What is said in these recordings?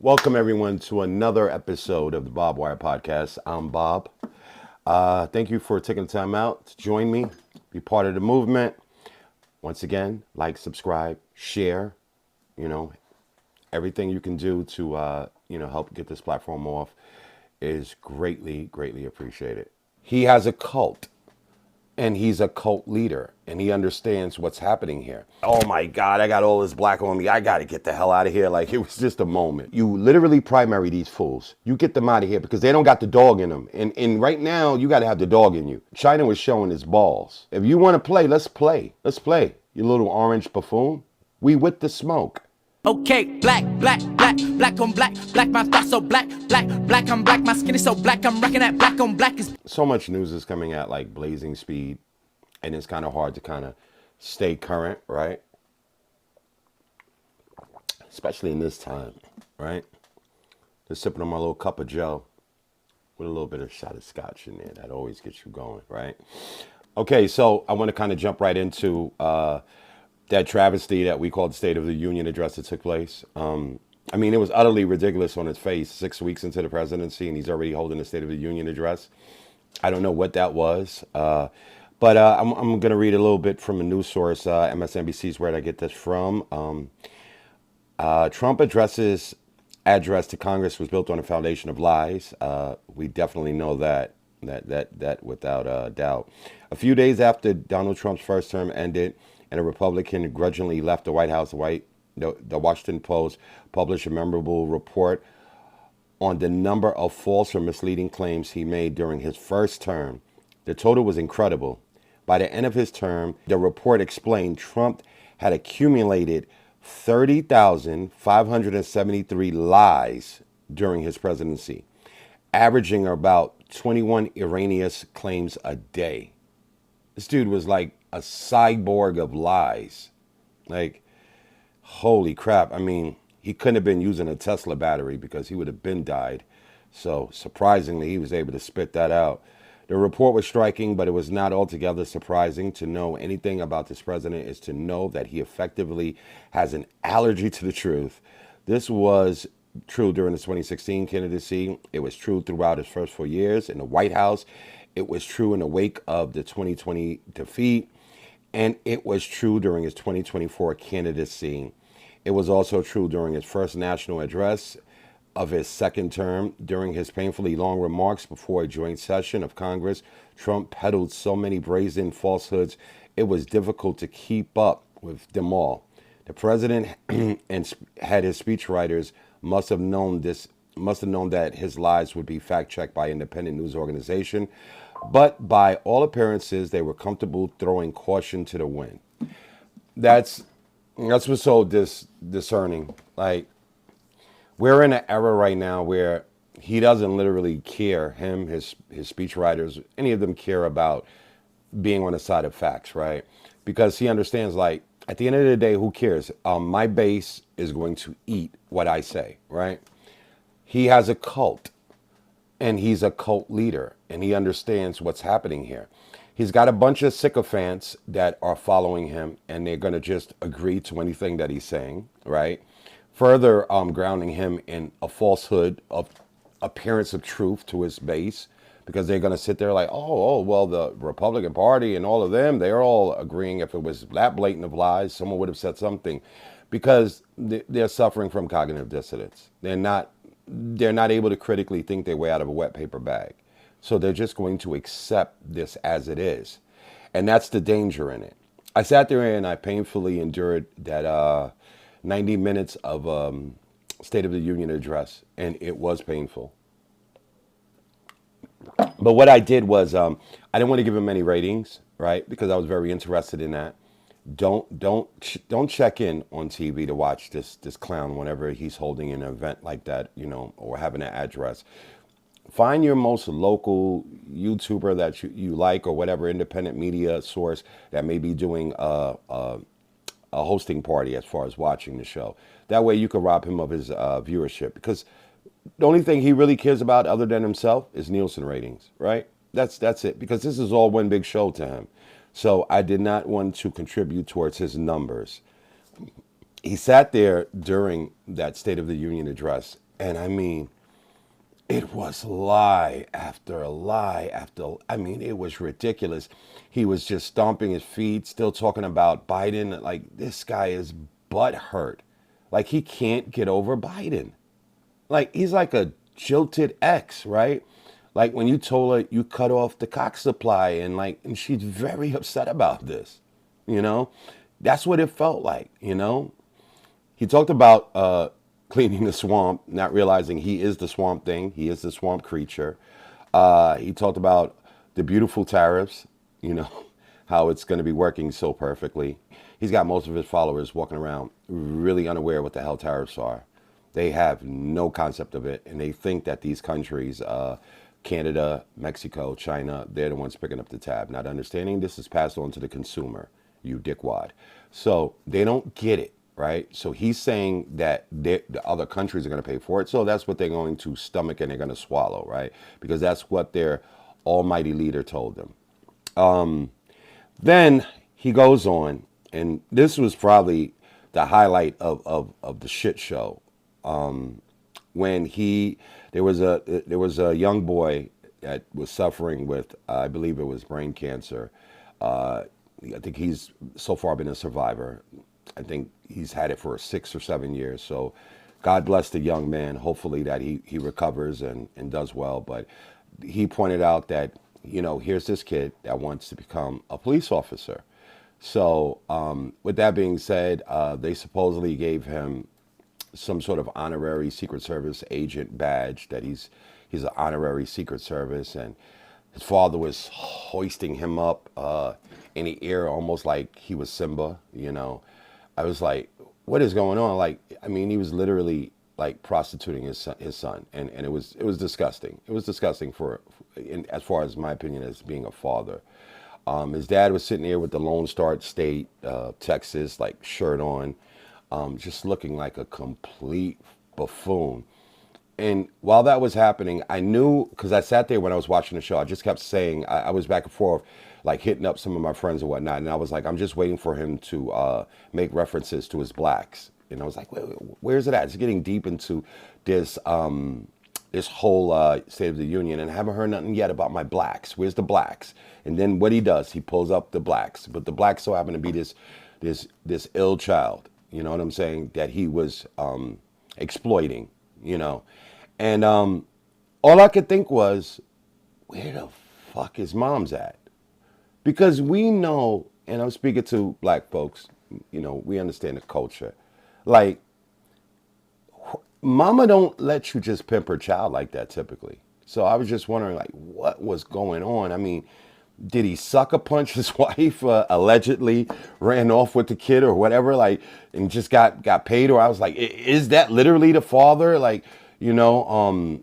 Welcome, everyone, to another episode of the Bob Wire Podcast. I'm Bob. Thank you for taking the time out to join me, be part of the movement. Once again, like, subscribe, share, you know, everything you can do to, help get this platform off is greatly, greatly appreciated. He has a cult. And he's a cult leader, and he understands what's happening here. Oh my God, I got all this black on me. I got to get the hell out of here. Like, it was just a moment. You literally primary these fools. You get them out of here because they don't got the dog in them. And right now, you got to have the dog in you. China was showing his balls. If you want to play, let's play. Let's play, you little orange buffoon. We with the smoke. Okay, black, black, black, black on black, black, my thoughts so black, black, black, I'm black, my skin is so black, I'm rocking that black on black is... So much news is coming at like blazing speed, and it's kind of hard to kind of stay current, right? Especially in this time, right? Just sipping on my little cup of Joe with a little bit of shot of scotch in there. That always gets you going, right? Okay, so I want to kind of jump right into that travesty that we call the State of the Union address that took place. I mean, it was utterly ridiculous on its face. 6 weeks into the presidency, and he's already holding the State of the Union address. I don't know what that was, but I'm going to read a little bit from a news source. MSNBC is where I get this from. Trump address to Congress was built on a foundation of lies. We definitely know that without a doubt. A few days after Donald Trump's first term ended, and a Republican grudgingly left the White House, the Washington Post published a memorable report on the number of false or misleading claims he made during his first term. The total was incredible. By the end of his term, the report explained Trump had accumulated 30,573 lies during his presidency, averaging about 21 erroneous claims a day. This dude was like a cyborg of lies. Like, holy crap. I mean, he couldn't have been using a Tesla battery because he would have been died. So surprisingly, he was able to spit that out. The report was striking, but it was not altogether surprising. To know anything about this president is to know that he effectively has an allergy to the truth. This was true during his 2016 candidacy. It was true throughout his first 4 years in the White House. It was true in the wake of the 2020 defeat. And it was true during his 2024 candidacy. It was also true during his first national address of his second term. During his painfully long remarks before a joint session of Congress, Trump peddled so many brazen falsehoods, it was difficult to keep up with them all. The president and had his speechwriters must have known that his lies would be fact-checked by an independent news organization. But by all appearances, they were comfortable throwing caution to the wind. That's what's so discerning. Like, we're in an era right now where he doesn't literally care. Him, his speechwriters, any of them care about being on the side of facts, right? Because he understands, like, at the end of the day, who cares? My base is going to eat what I say, right? He has a cult. And he's a cult leader, and he understands what's happening here. He's got a bunch of sycophants that are following him, and they're going to just agree to anything that he's saying, right? Further grounding him in a falsehood of appearance of truth to his base, because they're going to sit there like, well, the Republican Party and all of them, they're all agreeing. If it was that blatant of lies, someone would have said something, because they're suffering from cognitive dissonance. They're not able to critically think their way out of a wet paper bag. So they're just going to accept this as it is. And that's the danger in it. I sat there and I painfully endured that 90 minutes of State of the Union address, and it was painful. But what I did was I didn't want to give him any ratings, right? Because I was very interested in that. Don't check in on TV to watch this clown whenever he's holding an event like that, or having an address. Find your most local YouTuber that you like, or whatever independent media source that may be doing a hosting party as far as watching the show. That way you can rob him of his viewership, because the only thing he really cares about other than himself is Nielsen ratings, right? That's it, because this is all one big show to him. So I did not want to contribute towards his numbers. He sat there during that State of the Union address, And I mean, it was lie after lie after, I mean, it was ridiculous. He was just stomping his feet, still talking about Biden. Like, this guy is butt hurt. Like, he can't get over Biden. Like, he's like a jilted ex, right? Like when you told her you cut off the cock supply, and she's very upset about this, you know? That's what it felt like, you know? He talked about cleaning the swamp, not realizing he is the swamp thing. He is the swamp creature. He talked about the beautiful tariffs, you know, how it's going to be working so perfectly. He's got most of his followers walking around really unaware what the hell tariffs are. They have no concept of it, and they think that these countries, Canada, Mexico, China, they're the ones picking up the tab, not understanding this is passed on to the consumer, you dickwad. So they don't get it, right? So he's saying that the other countries are going to pay for it, so that's what they're going to stomach and they're going to swallow, right? Because that's what their almighty leader told them. Then he goes on, and this was probably the highlight of the shit show. When there was a young boy that was suffering with, I believe it was brain cancer. I think he's so far been a survivor. I think he's had it for 6 or 7 years. So God bless the young man. Hopefully that he recovers and does well. But he pointed out that, you know, here's this kid that wants to become a police officer. So with that being said, they supposedly gave him some sort of honorary Secret Service agent badge, that he's an honorary Secret Service, and his father was hoisting him up in the air almost like he was Simba, you know. I was like, what is going on? Like, I mean, he was literally like prostituting his son, and it was disgusting. It was disgusting as far as my opinion as being a father. His dad was sitting there with the Lone Star State, Texas, like shirt on, just looking like a complete buffoon. And while that was happening, I knew, because I sat there when I was watching the show, I just kept saying, I was back and forth, like hitting up some of my friends and whatnot. And I was like, I'm just waiting for him to make references to his blacks. And I was like, where's it at? It's getting deep into this this whole State of the Union, and I haven't heard nothing yet about my blacks. Where's the blacks? And then what he does, he pulls up the blacks. But the blacks so happen to be this ill child. You know what I'm saying? That he was exploiting, you know. And all I could think was, where the fuck is mom's at? Because we know, and I'm speaking to black folks, you know, we understand the culture. Like, mama don't let you just pimp her child like that typically. So I was just wondering, like, what was going on? I mean, did he sucker punch his wife, allegedly ran off with the kid or whatever, like, and just got paid? Or I was like, is that literally the father? Like, you know,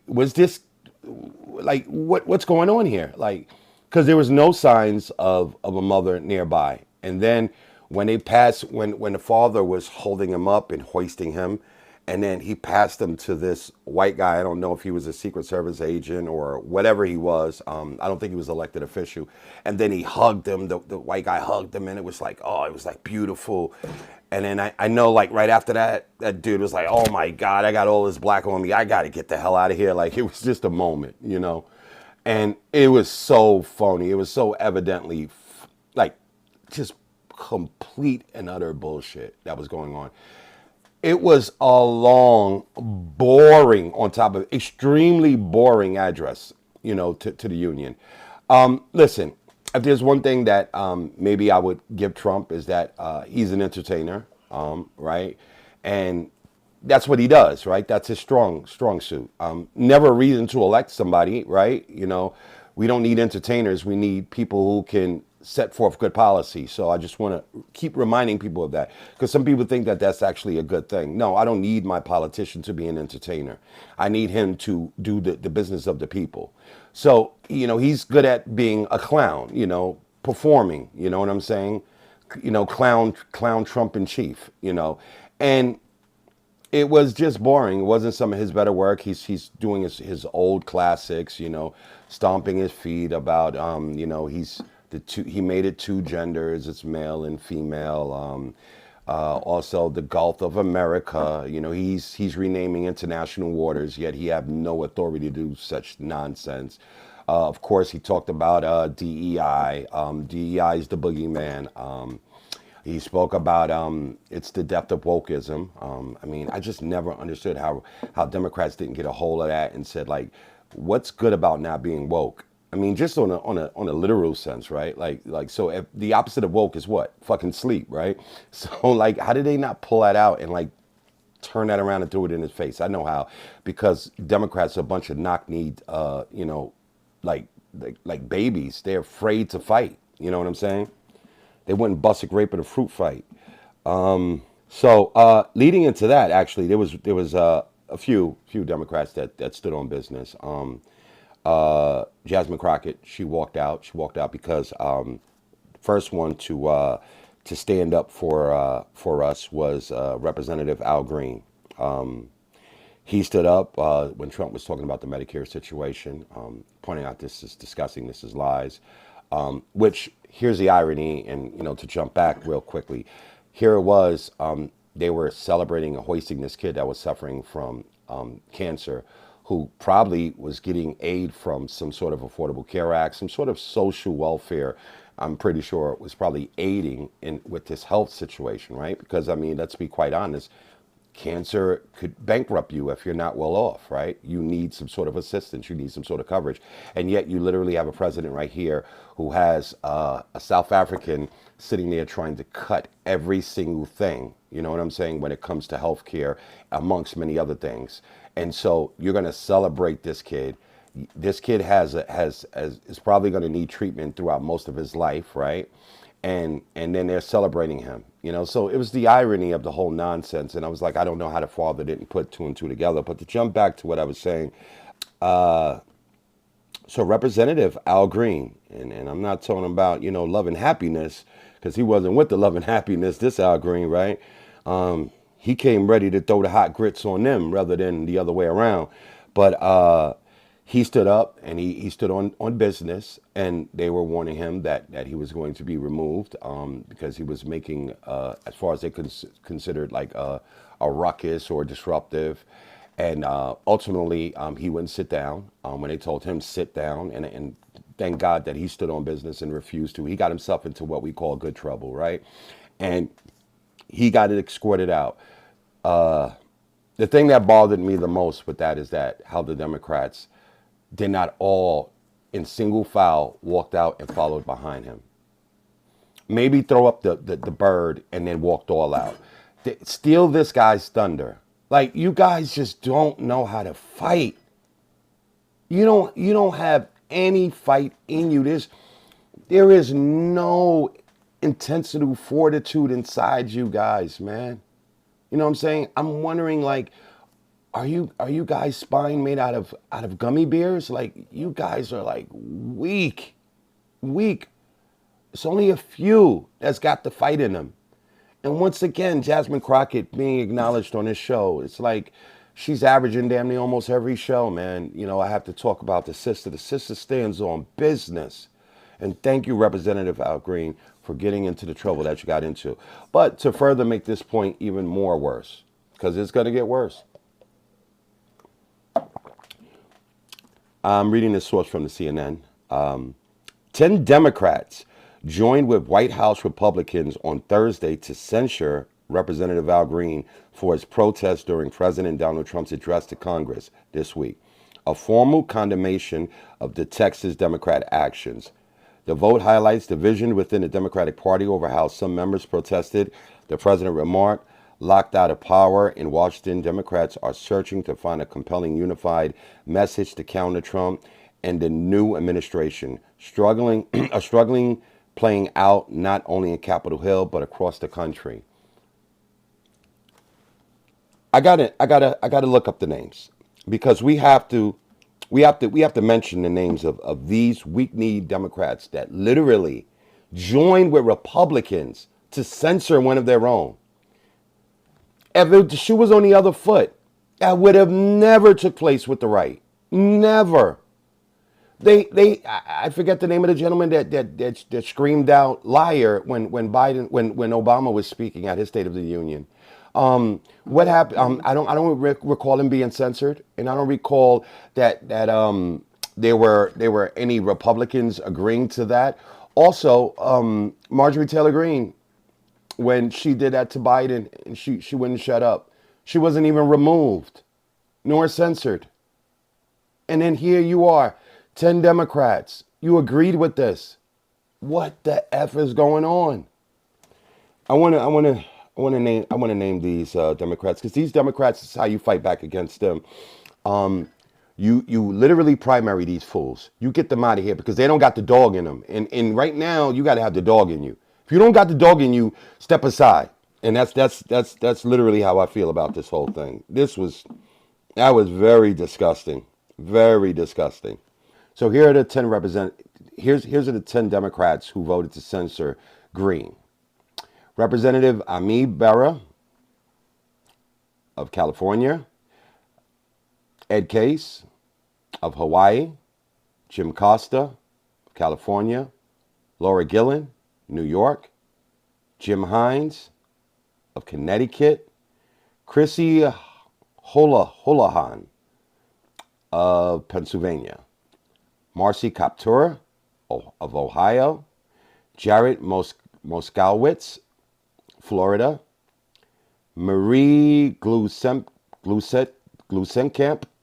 was this, like, what's going on here? Like, because there was no signs of a mother nearby. And then when they passed, when the father was holding him up and hoisting him, and then he passed him to this white guy. I don't know if he was a Secret Service agent or whatever he was. I don't think he was elected official. And then he hugged him. The white guy hugged him, and it was like, oh, it was like beautiful. And then I know, like, right after that, that dude was like, oh my God, I got all this black on me. I got to get the hell out of here. Like, it was just a moment, you know. And it was so phony. It was so evidently, like, just complete and utter bullshit that was going on. It was a long, boring, on top of extremely boring address, you know, to the union. Listen, if there's one thing that maybe I would give Trump is that he's an entertainer, right? And that's what he does, right? That's his strong suit. Never a reason to elect somebody, right? You know, we don't need entertainers. We need people who can set forth good policy. So I just want to keep reminding people of that, because some people think that that's actually a good thing. No, I don't need my politician to be an entertainer. I need him to do the business of the people. So, you know, he's good at being a clown, you know, performing, you know what I'm saying? You know, clown Trump in chief, you know. And it was just boring. It wasn't some of his better work. He's doing his old classics, you know, stomping his feet about, you know, he made it two genders. It's male and female. Also, the Gulf of America. He's renaming international waters, yet he have no authority to do such nonsense. Of course, he talked about DEI. DEI is the boogeyman. He spoke about it's the depth of wokeism. I just never understood how Democrats didn't get a hold of that and said, like, what's good about not being woke? Just on a literal sense, right? So if the opposite of woke is what? Fucking sleep, right? So like, how did they not pull that out and like turn that around and throw it in his face? I know how, because Democrats are a bunch of knock-kneed, like like babies. They're afraid to fight. You know what I'm saying? They wouldn't bust a grape in a fruit fight. So leading into that, actually, there was a few Democrats that stood on business. Jasmine Crockett, she walked out. She walked out because first one to stand up for us was Representative Al Green. He stood up when Trump was talking about the Medicare situation, pointing out this is disgusting, this is lies. Which here's the irony, and to jump back real quickly, here it was. They were celebrating and hoisting this kid that was suffering from cancer, who probably was getting aid from some sort of Affordable Care Act, some sort of social welfare. I'm pretty sure it was probably aiding in with this health situation, right? Because let's be quite honest, cancer could bankrupt you if you're not well off, right? You need some sort of assistance, you need some sort of coverage. And yet you literally have a president right here who has a South African sitting there trying to cut every single thing, you know what I'm saying, when it comes to healthcare, amongst many other things. And so you're going to celebrate this kid. This kid is probably going to need treatment throughout most of his life, right? And then they're celebrating him, So it was the irony of the whole nonsense. And I was like, I don't know how the father didn't put two and two together. But to jump back to what I was saying, so Representative Al Green, and I'm not talking about, love and happiness, because he wasn't with the love and happiness, this Al Green, right? He came ready to throw the hot grits on them rather than the other way around. But he stood up and he stood on business, and they were warning him that he was going to be removed because he was making, as far as they considered, like a ruckus or disruptive. And ultimately, he wouldn't sit down when they told him sit down. And thank God that he stood on business and refused to. He got himself into what we call good trouble, right? And he got it escorted out. The thing that bothered me the most with that is that how the Democrats did not all, in single file, walked out and followed behind him. Maybe throw up the bird and then walked all out. Steal this guy's thunder. Like, you guys just don't know how to fight. You don't have any fight in you. There is no intensity, fortitude inside you guys, man. You know what I'm saying? I'm wondering, like, are you guys spine made out of gummy bears? Like, you guys are like weak. It's only a few that's got the fight in them. And once again, Jasmine Crockett being acknowledged on this show, it's like she's averaging damn near almost every show, man. I have to talk about the sister. The sister stands on business. And thank you, Representative Al Green, for getting into the trouble that you got into. But to further make this point even more worse, because it's going to get worse. I'm reading this source from the CNN. 10 Democrats joined with White House Republicans on Thursday to censure Representative Al Green for his protest during President Donald Trump's address to Congress this week, a formal condemnation of the Texas Democrat actions. The vote highlights division within the Democratic Party over how some members protested. The president remarked, locked out of power in Washington, Democrats are searching to find a compelling unified message to counter Trump and the new administration, struggling playing out not only in Capitol Hill but across the country. I gotta look up the names, because we have to mention the names of these weak-kneed Democrats that literally joined with Republicans to censor one of their own. If the shoe was on the other foot, that would have never took place with the right. Never. I forget the name of the gentleman that screamed out liar when Obama was speaking at his State of the Union. What happened? I don't recall him being censored, and I don't recall that there were any Republicans agreeing to that. Also, Marjorie Taylor Greene, when she did that to Biden, and she wouldn't shut up. She wasn't even removed nor censored. And then here you are, 10 Democrats. You agreed with this. What the F is going on? I want to name these Democrats, because these Democrats is how you fight back against them. You literally primary these fools. You get them out of here because they don't got the dog in them. And right now you got to have the dog in you. If you don't got the dog in you, step aside. And that's literally how I feel about this whole thing. That was very disgusting. Very disgusting. So here are the 10 here's are the 10 Democrats who voted to censor Green. Representative Ami Bera of California, Ed Case of Hawaii, Jim Costa of California, Laura Gillen, New York, Jim Hines of Connecticut, Chrissy Holahan of Pennsylvania, Marcy Kaptura of Ohio, Jared Moskowitz, Florida, Marie Glusenkamp,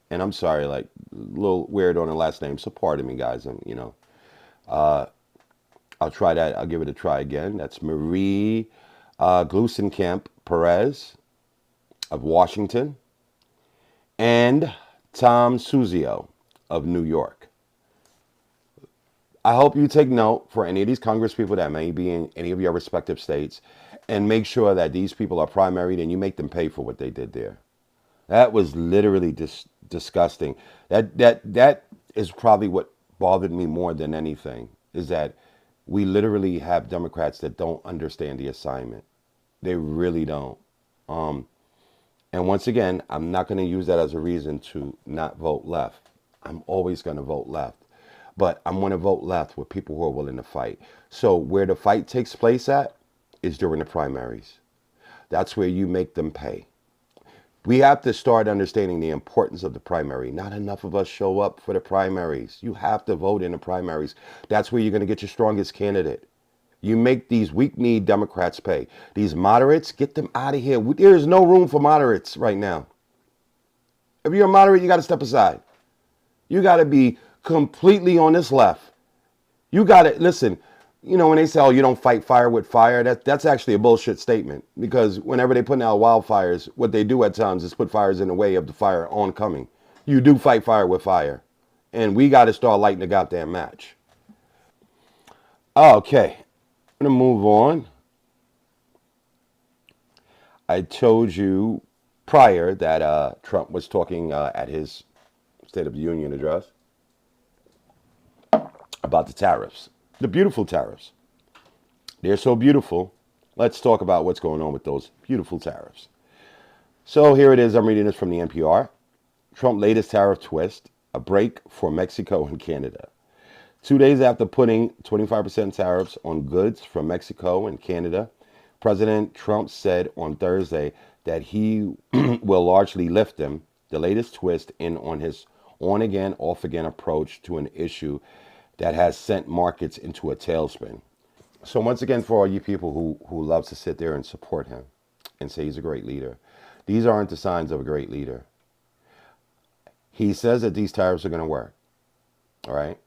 and I'm sorry, like a little weird on the last name, so pardon me, guys. I'll try that. I'll give it a try again. That's Marie Glusenkamp Perez of Washington, and Tom Suzio of New York. I hope you take note for any of these Congress people that may be in any of your respective states, and make sure that these people are primaried and you make them pay for what they did there. That was literally disgusting. That is probably what bothered me more than anything, is that we literally have Democrats that don't understand the assignment. They really don't. And once again, I'm not going to use that as a reason to not vote left. I'm always going to vote left. But I'm going to vote left with people who are willing to fight. So where the fight takes place at is during the primaries. That's where you make them pay. We have to start understanding the importance of the primary. Not enough of us show up for the primaries. You have to vote in the primaries. That's where you're going to get your strongest candidate. You make these weak-kneed Democrats pay. These moderates, get them out of here. There is no room for moderates right now. If you're a moderate, you got to step aside. You got to be completely on this left. You got to, listen, when they say, oh, you don't fight fire with fire, that's actually a bullshit statement. Because whenever they put out wildfires, what they do at times is put fires in the way of the fire oncoming. You do fight fire with fire. And we got to start lighting the goddamn match. Okay. I'm going to move on. I told you prior that Trump was talking at his State of the Union address about the tariffs, the beautiful tariffs. They're so beautiful. Let's talk about what's going on with those beautiful tariffs. So here it is. I'm reading this from the NPR. Trump latest tariff twist, a break for Mexico and Canada. 2 days after putting 25% tariffs on goods from Mexico and Canada, President Trump said on Thursday that he will largely lift them, the latest twist in on his on-again, off-again approach to an issue that has sent markets into a tailspin. So once again, for all you people who loves to sit there and support him and say he's a great leader, these aren't the signs of a great leader. He says that these tariffs are going to work, all right?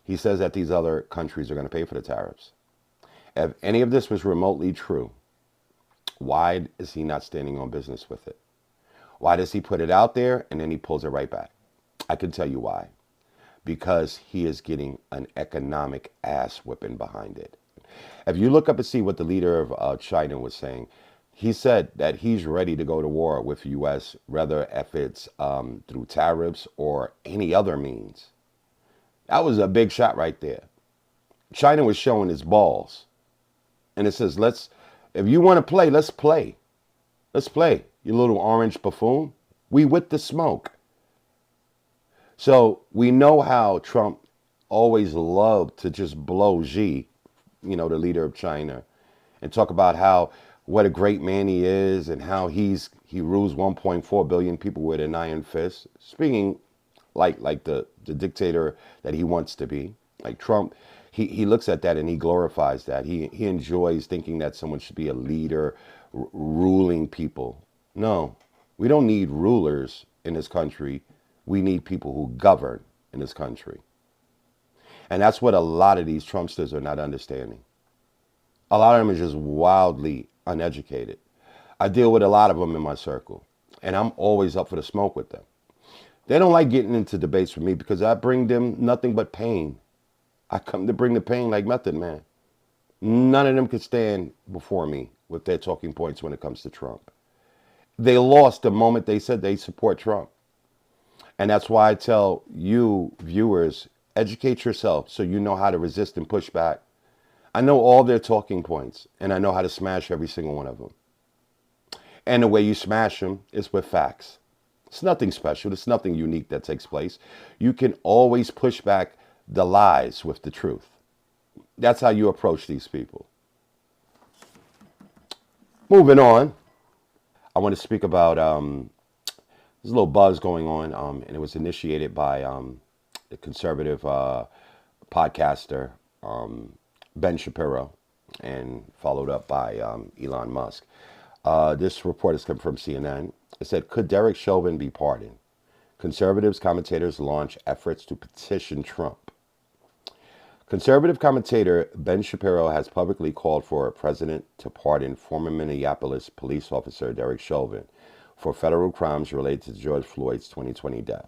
He says that these other countries are going to pay for the tariffs. If any of this was remotely true, why is he not standing on business with it? Why does he put it out there and then he pulls it right back? I can tell you why. Because he is getting an economic ass whipping behind it. If you look up and see what the leader of China was saying, he said that he's ready to go to war with the U.S., whether if it's through tariffs or any other means. That was a big shot right there. China was showing its balls. And it says, if you want to play, let's play. Let's play, you little orange buffoon. We with the smoke. So we know how Trump always love to just blow Xi, the leader of China, and talk about how what a great man he is and how he rules 1.4 billion people with an iron fist. Speaking like the dictator that he wants to be. Like Trump, he looks at that and he glorifies that. He enjoys thinking that someone should be a leader, ruling people. No, we don't need rulers in this country. We need people who govern in this country. And that's what a lot of these Trumpsters are not understanding. A lot of them are just wildly uneducated. I deal with a lot of them in my circle, and I'm always up for the smoke with them. They don't like getting into debates with me because I bring them nothing but pain. I come to bring the pain like Method Man. None of them could stand before me with their talking points when it comes to Trump. They lost the moment they said they support Trump. And that's why I tell you, viewers, educate yourself so you know how to resist and push back. I know all their talking points, and I know how to smash every single one of them. And the way you smash them is with facts. It's nothing special. It's nothing unique that takes place. You can always push back the lies with the truth. That's how you approach these people. Moving on, I want to speak about there's a little buzz going on, and it was initiated by the conservative podcaster Ben Shapiro and followed up by Elon Musk. This report has come from CNN. It said, could Derek Chauvin be pardoned? Conservatives commentators launch efforts to petition Trump. Conservative commentator Ben Shapiro has publicly called for a president to pardon former Minneapolis police officer Derek Chauvin for federal crimes related to George Floyd's 2020 death,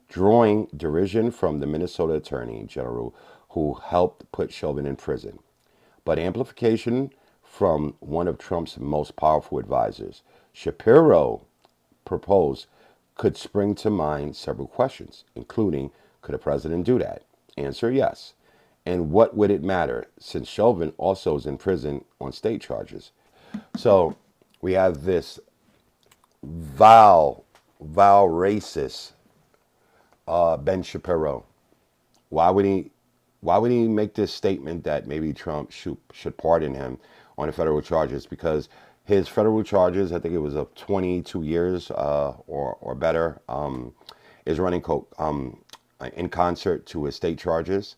drawing derision from the Minnesota Attorney General who helped put Chauvin in prison, but amplification from one of Trump's most powerful advisors. Shapiro proposed could spring to mind several questions, including, could a president do that? Answer, yes. And what would it matter, since Chauvin also is in prison on state charges? So we have this vile racist Ben Shapiro. Why would he make this statement that maybe Trump should pardon him on the federal charges? Because his federal charges, I think it was of 22 years or better, is running in concert to his state charges,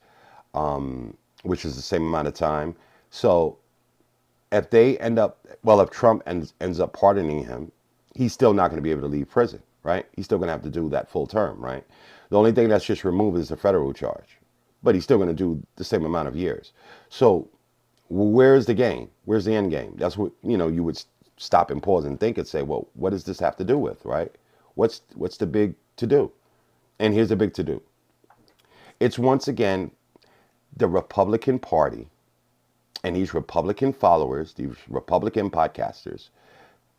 which is the same amount of time. So if if Trump ends up pardoning him, he's still not going to be able to leave prison, right? He's still going to have to do that full term, right? The only thing that's just removed is the federal charge, but he's still going to do the same amount of years. So where's the game? Where's the end game? That's what, you would stop and pause and think and say, well, what does this have to do with, right? What's the big to do? And here's the big to do. It's once again the Republican Party and these Republican followers, these Republican podcasters,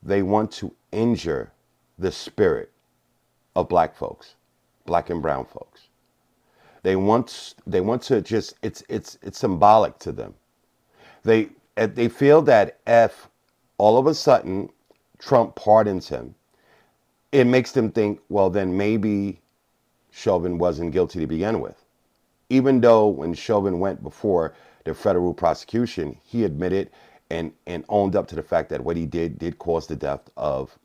they want to injure the spirit of black folks, black and brown folks. They want to just, it's symbolic to them. They feel that if all of a sudden Trump pardons him, it makes them think, well, then maybe Chauvin wasn't guilty to begin with. Even though when Chauvin went before the federal prosecution, he admitted and owned up to the fact that what he did cause the death of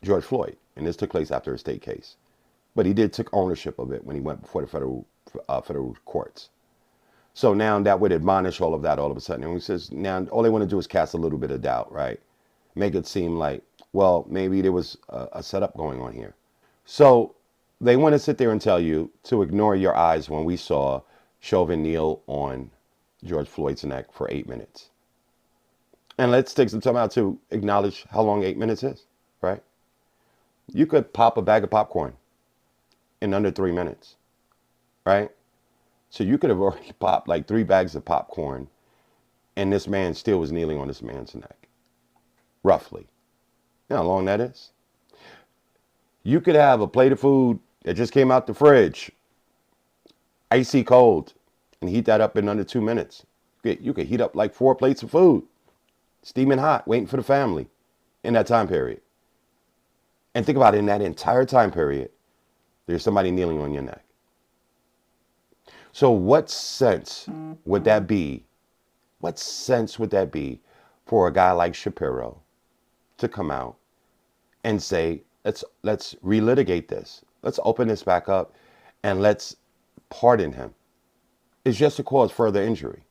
George Floyd. And this took place after a state case. But he took ownership of it when he went before the federal courts. So now that would admonish all of that all of a sudden. And he says, now all they want to do is cast a little bit of doubt, right? Make it seem like, well, maybe there was a setup going on here. So they want to sit there and tell you to ignore your eyes when we saw Chauvin kneel on George Floyd's neck for 8 minutes. And let's take some time out to acknowledge how long 8 minutes is, right? You could pop a bag of popcorn in under 3 minutes, right? So you could have already popped like 3 bags of popcorn and this man still was kneeling on this man's neck, roughly. You know how long that is? You could have a plate of food that just came out the fridge, icy cold, and heat that up in under 2 minutes. You could heat up like 4 plates of food, steaming hot, waiting for the family in that time period. And think about it, in that entire time period, there's somebody kneeling on your neck. So what sense would that be? What sense would that be for a guy like Shapiro to come out and say, let's relitigate this. Let's open this back up and let's pardon him. It's just to cause further injury.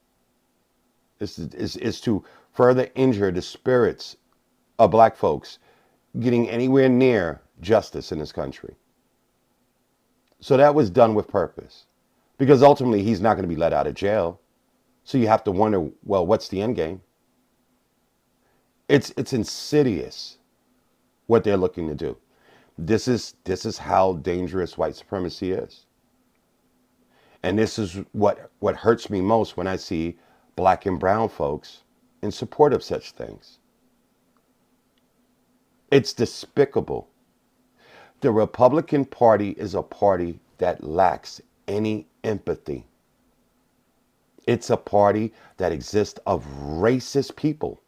It's to further injure the spirits of black folks getting anywhere near justice in this country. So that was done with purpose, because ultimately he's not going to be let out of jail. So you have to wonder, well, what's the end game? It's insidious what they're looking to do. This is how dangerous white supremacy is. And this is what hurts me most when I see black and brown folks in support of such things. It's despicable. The Republican Party is a party that lacks any empathy. It's a party that exists of racist people,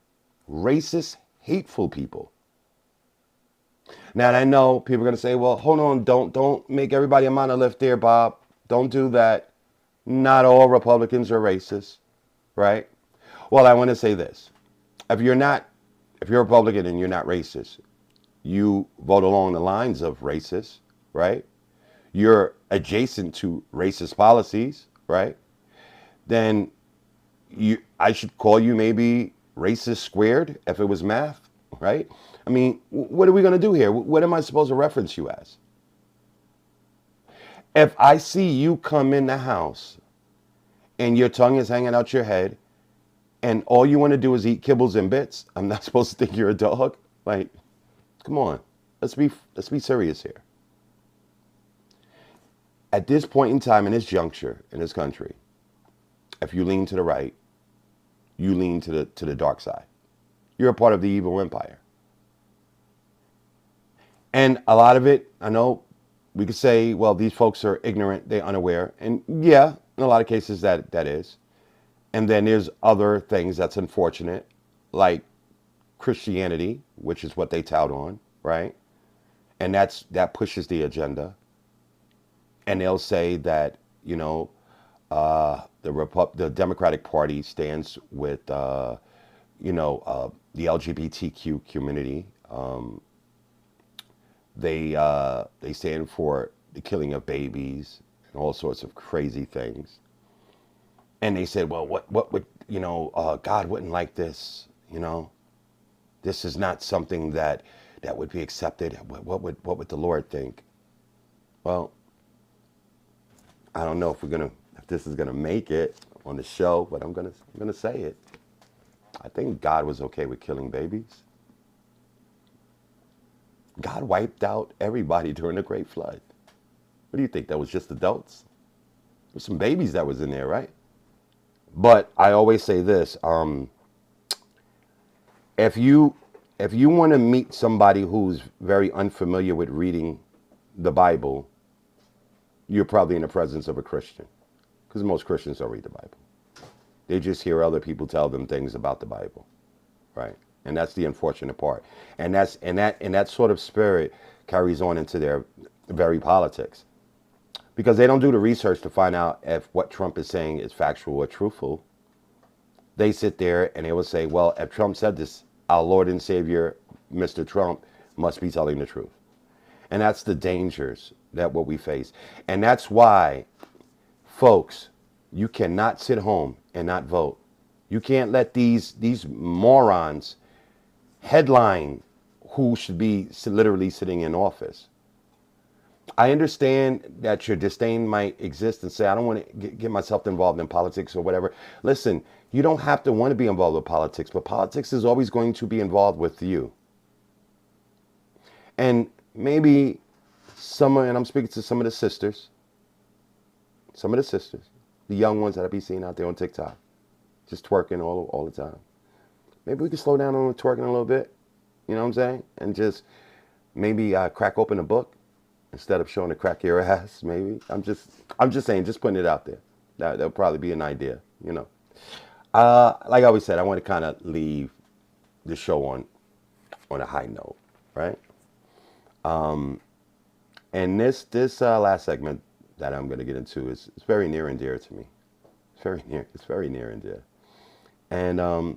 racist, hateful people. Now, I know people are going to say, well, hold on, don't make everybody a monolith there, Bob. Don't do that. Not all Republicans are racist, right? Well, I want to say this. If you're a Republican and you're not racist, you vote along the lines of racist, right? You're adjacent to racist policies, right? Then I should call you maybe racist squared if it was math, right? I mean, what are we going to do here? What am I supposed to reference you as? If I see you come in the house and your tongue is hanging out your head and all you want to do is eat kibbles and bits, I'm not supposed to think you're a dog? Like, come on. Let's be serious here. At this point in time, in this juncture, in this country, if you lean to the right, you lean to the dark side. You're a part of the evil empire. And a lot of it, I know we could say, well, these folks are ignorant, they're unaware. And yeah, in a lot of cases that is. And then there's other things that's unfortunate, like Christianity, which is what they tout on, right? And that pushes the agenda. And they'll say that, the Democratic Party stands with, the LGBTQ community. They stand for the killing of babies and all sorts of crazy things. And they said, well, what would, God wouldn't like this, This is not something that would be accepted. What would the Lord think? Well, I don't know if this is gonna make it on the show, but I'm gonna say it. I think God was okay with killing babies. God wiped out everybody during the Great Flood. What do you think? That was just adults? There's some babies that was in there, right? But I always say this: if you want to meet somebody who's very unfamiliar with reading the Bible, you're probably in the presence of a Christian, because most Christians don't read the Bible. They just hear other people tell them things about the Bible, right? And that's the unfortunate part. And that sort of spirit carries on into their very politics, because they don't do the research to find out if what Trump is saying is factual or truthful. They sit there and they will say, well, if Trump said this, our Lord and Savior, Mr. Trump, must be telling the truth. And that's the dangers that what we face. And that's why, folks, you cannot sit home and not vote. You can't let these morons headline who should be literally sitting in office. I understand that your disdain might exist and say, I don't want to get myself involved in politics or whatever. Listen, you don't have to want to be involved with politics, but politics is always going to be involved with you. And maybe and I'm speaking to some of the sisters, the young ones that I be seeing out there on TikTok, just twerking all the time. Maybe we can slow down on the twerking a little bit, you know what I'm saying? And just maybe crack open a book instead of showing the crack your ass, maybe. I'm just saying, just putting it out there. That'll probably be an idea, Like I always said, I want to kind of leave the show on a high note, right? And this last segment, that I'm going to get into is very near and dear to me. It's very near. It's very near and dear. And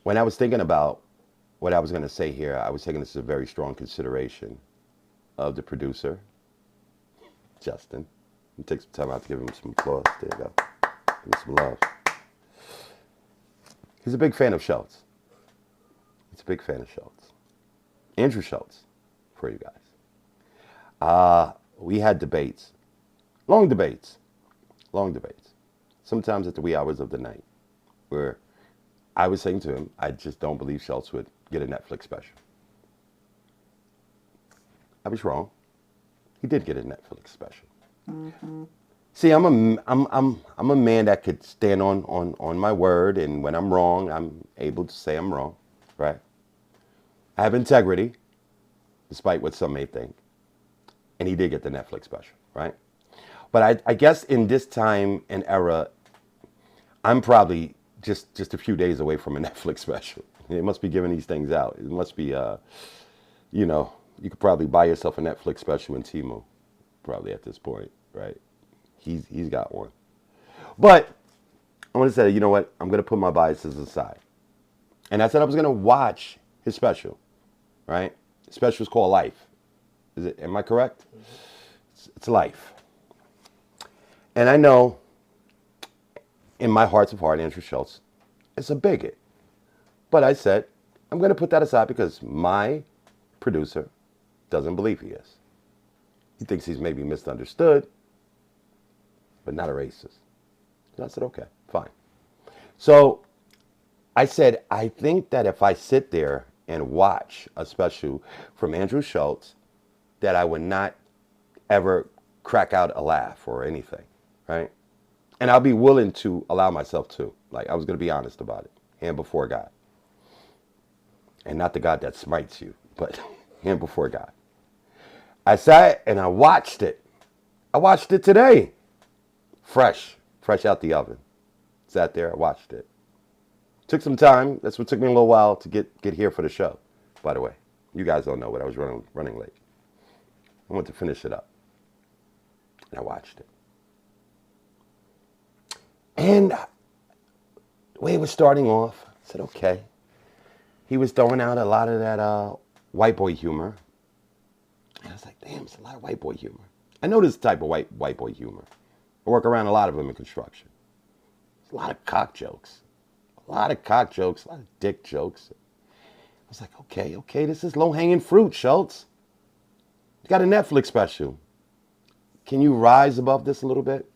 when I was thinking about what I was going to say here, I was taking this as a very strong consideration of the producer, Justin. Take some time out to give him some applause. There you go. Give him some love. He's a big fan of Schultz. He's a big fan of Schultz. Andrew Schultz, for you guys. We had debates, long debates, sometimes at the wee hours of the night, where I was saying to him, I just don't believe Schultz would get a Netflix special. I was wrong. He did get a Netflix special. Mm-hmm. See, I'm a man that could stand on my word, and when I'm wrong, I'm able to say I'm wrong, right? I have integrity, despite what some may think. And he did get the Netflix special, right? But I guess in this time and era, I'm probably just a few days away from a Netflix special. They must be giving these things out. It must be, you could probably buy yourself a Netflix special in Temu, probably at this point, right? He's got one. But I want to say, you know what? I'm going to put my biases aside. And I said I was going to watch his special, right? The special is called Life. Am I correct? Mm-hmm. It's Life. And I know in my hearts of heart, Andrew Schultz is a bigot. But I said, I'm going to put that aside because my producer doesn't believe he is. He thinks he's maybe misunderstood, but not a racist. And I said, okay, fine. So I said, I think that if I sit there and watch a special from Andrew Schultz, that I would not ever crack out a laugh or anything, right? And I'll be willing to allow myself to. Like, I was going to be honest about it, hand before God. And not the God that smites you, but hand before God. I sat and I watched it. I watched it today. Fresh out the oven. Sat there, I watched it. Took some time. That's what took me a little while to get here for the show, by the way. You guys don't know what I was running late. I went to finish it up. And I watched it. And the way it was starting off, I said, okay. He was throwing out a lot of that white boy humor. And I was like, damn, it's a lot of white boy humor. I know this type of white boy humor. I work around a lot of them in construction. There's a lot of cock jokes. A lot of dick jokes. I was like, okay, this is low-hanging fruit, Schultz. You got a Netflix special. Can you rise above this a little bit?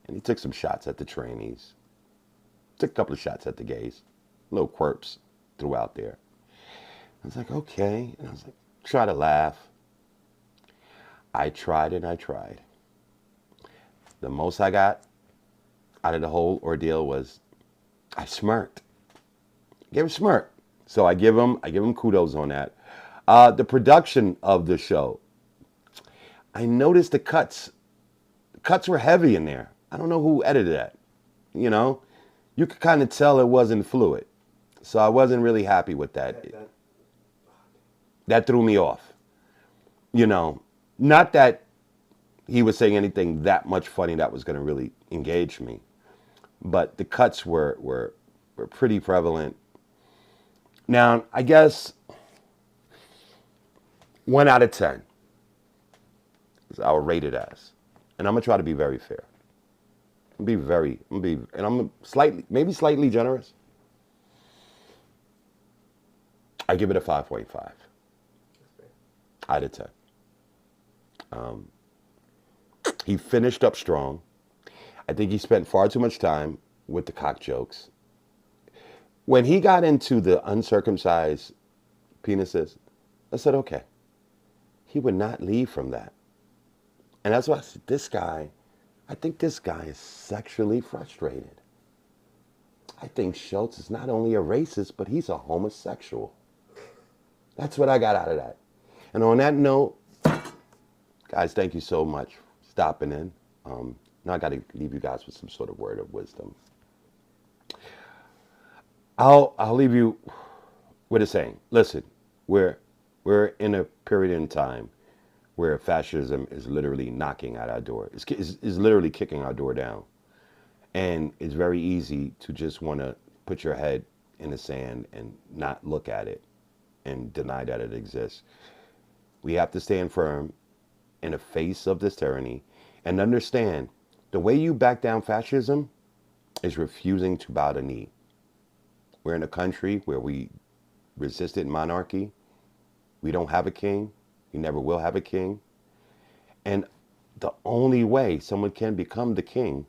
And he took some shots at the trainees. Took a couple of shots at the gays. Little quirks throughout there. I was like, okay. And I was like, try to laugh. I tried and I tried. The most I got out of the whole ordeal was I smirked. I gave a smirk. So I give him kudos on that. The production of the show, I noticed the cuts were heavy in there. I don't know who edited that. You know, you could kind of tell it wasn't fluid. So I wasn't really happy with that. That threw me off. You know, not that he was saying anything that much funny that was going to really engage me, but the cuts were pretty prevalent. Now, I guess 1 out of 10 is I would rate it as. And I'm going to try to be very fair. I'm slightly generous. I give it a 5.5 out of 10. He finished up strong. I think he spent far too much time with the cock jokes. When he got into the uncircumcised penises, I said, okay. He would not leave from that. And that's why I said, I think this guy is sexually frustrated. I think Schultz is not only a racist, but he's a homosexual. That's what I got out of that. And on that note, guys, thank you so much for stopping in. Now I got to leave you guys with some sort of word of wisdom. I'll leave you with a saying. Listen, we're in a period in time where fascism is literally knocking at our door. It's literally kicking our door down. And it's very easy to just want to put your head in the sand and not look at it and deny that it exists. We have to stand firm in the face of this tyranny and understand the way you back down fascism is refusing to bow the knee. We're in a country where we resisted monarchy. We don't have a king. We never will have a king. And the only way someone can become the king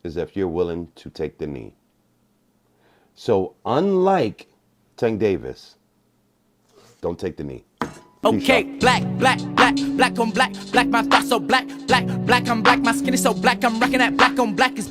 is if you're willing to take the knee. So unlike Tank Davis, don't take the knee. Okay, black, black, black, black on black, black, my thoughts so black, black, black, I'm black, my skin is so black, I'm rocking that black on black is